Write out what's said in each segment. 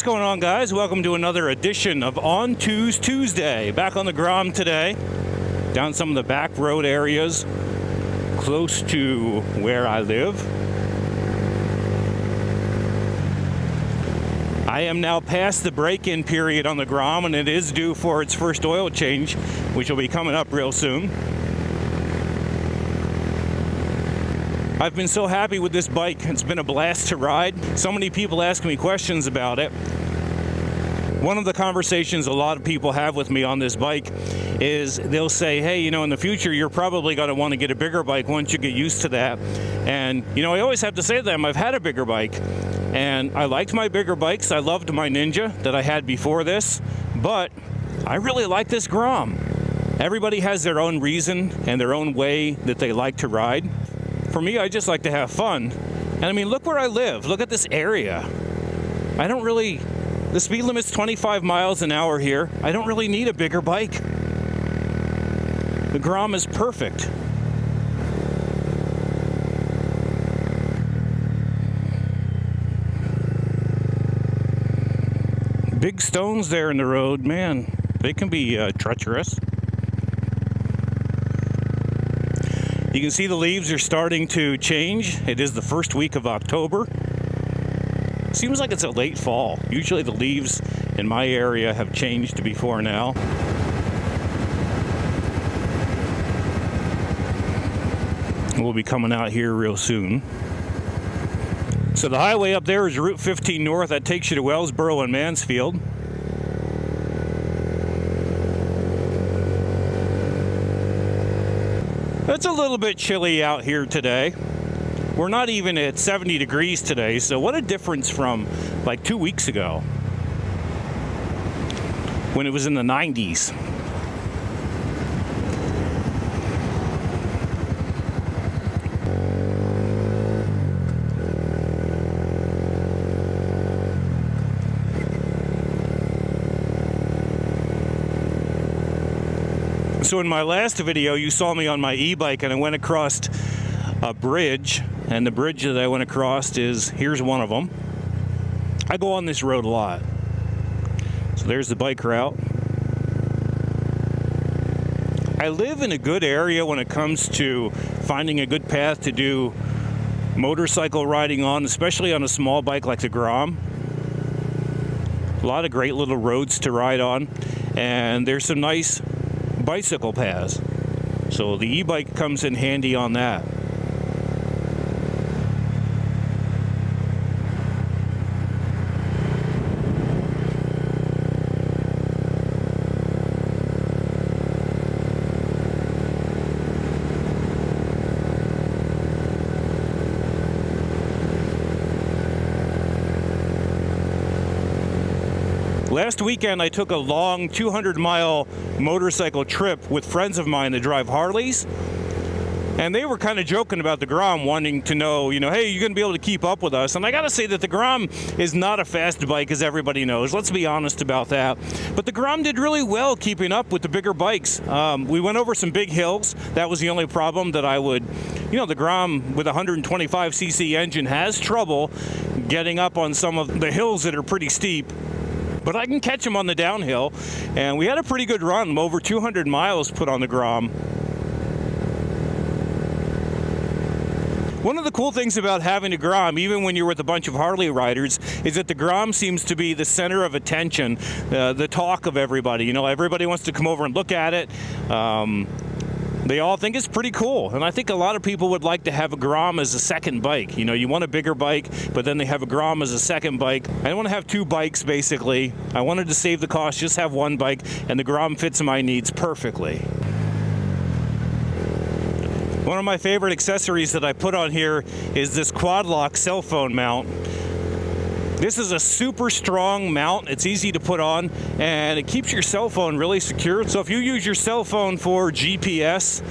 What's going on, guys? Welcome to another edition of On Two's Tuesday. Back on the Grom today, down some of the back road areas close to where I live. I am now past the break-in period on the Grom, and it is due for its first oil change, which will be coming up real soon. I've been so happy with this bike. It's been a blast to ride. So many people ask me questions about it. One of the conversations a lot of people have with me on this bike is they'll say, hey, you know, in the future, you're probably going to want to get a bigger bike once you get used to that. And, you know, I always have to say to them, I've had a bigger bike. And I liked my bigger bikes. I loved my Ninja that I had before this. But I really like this Grom. Everybody has their own reason and their own way that they like to ride. For me, I just like to have fun. And I mean, look where I live. Look at this area. The speed limit's 25 miles an hour here. I don't really need a bigger bike. The Grom is perfect. Big stones there in the road, man, they can be treacherous. You can see the leaves are starting to change. It is the first week of October. Seems like it's a late fall. Usually the leaves in my area have changed before now. We'll be coming out here real soon. So the highway up there is Route 15 North. That takes you to Wellsboro and Mansfield. It's a little bit chilly out here today. We're not even at 70 degrees today, so what a difference from like 2 weeks ago when it was in the 90s. So in my last video, you saw me on my e-bike and I went across a bridge, and the bridge that I went across here's one of them. I go on this road a lot. So there's the bike route. I live in a good area when it comes to finding a good path to do motorcycle riding on, especially on a small bike like the Grom. A lot of great little roads to ride on, and there's some nice bicycle paths. So the e-bike comes in handy on that. Last weekend, I took a long 200-mile motorcycle trip with friends of mine that drive Harleys. And they were kind of joking about the Grom, wanting to know, you know, hey, you're going to be able to keep up with us. And I got to say that the Grom is not a fast bike, as everybody knows. Let's be honest about that. But the Grom did really well keeping up with the bigger bikes. We went over some big hills. That was the only problem that the Grom with a 125cc engine has trouble getting up on some of the hills that are pretty steep. But I can catch them on the downhill, and we had a pretty good run, over 200 miles put on the Grom. One of the cool things about having a Grom, even when you're with a bunch of Harley riders, is that the Grom seems to be the center of attention, the talk of everybody. You know, everybody wants to come over and look at it. They all think it's pretty cool, and I think a lot of people would like to have a Grom as a second bike. You know, you want a bigger bike, but then they have a Grom as a second bike. I don't want to have two bikes, basically. I wanted to save the cost, just have one bike, and the Grom fits my needs perfectly. One of my favorite accessories that I put on here is this quad lock cell phone mount. This is a super strong mount. It's easy to put on, and it keeps your cell phone really secure. So if you use your cell phone for GPS,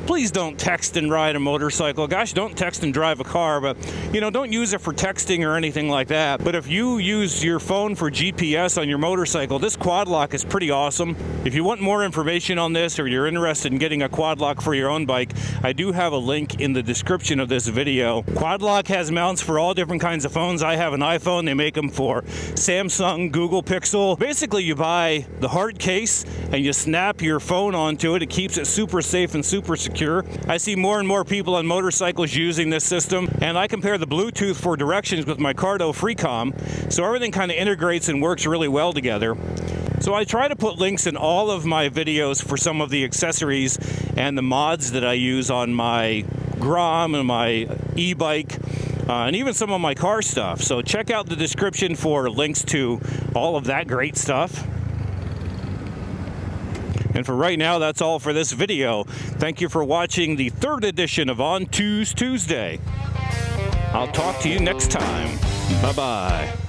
please don't text and ride a motorcycle. Gosh, don't text and drive a car, but you know, don't use it for texting or anything like that. But if you use your phone for GPS on your motorcycle, this quad lock is pretty awesome. If you want more information on this, or you're interested in getting a quad lock for your own bike, I do have a link in the description of this video. Quad lock has mounts for all different kinds of phones. I have an iPhone iPhone. They make them for Samsung, Google Pixel. Basically, you buy the hard case and you snap your phone onto it. It keeps it super safe and super secure. I see more and more people on motorcycles using this system, and I compare the Bluetooth for directions with my Cardo Freecom, so everything kind of integrates and works really well together. So I try to put links in all of my videos for some of the accessories and the mods that I use on my Grom and my e-bike, and even some of my car stuff. So check out the description for links to all of that great stuff. And for right now, that's all for this video. Thank you for watching the 3rd edition of On Tuesday. I'll talk to you next time. Bye-bye.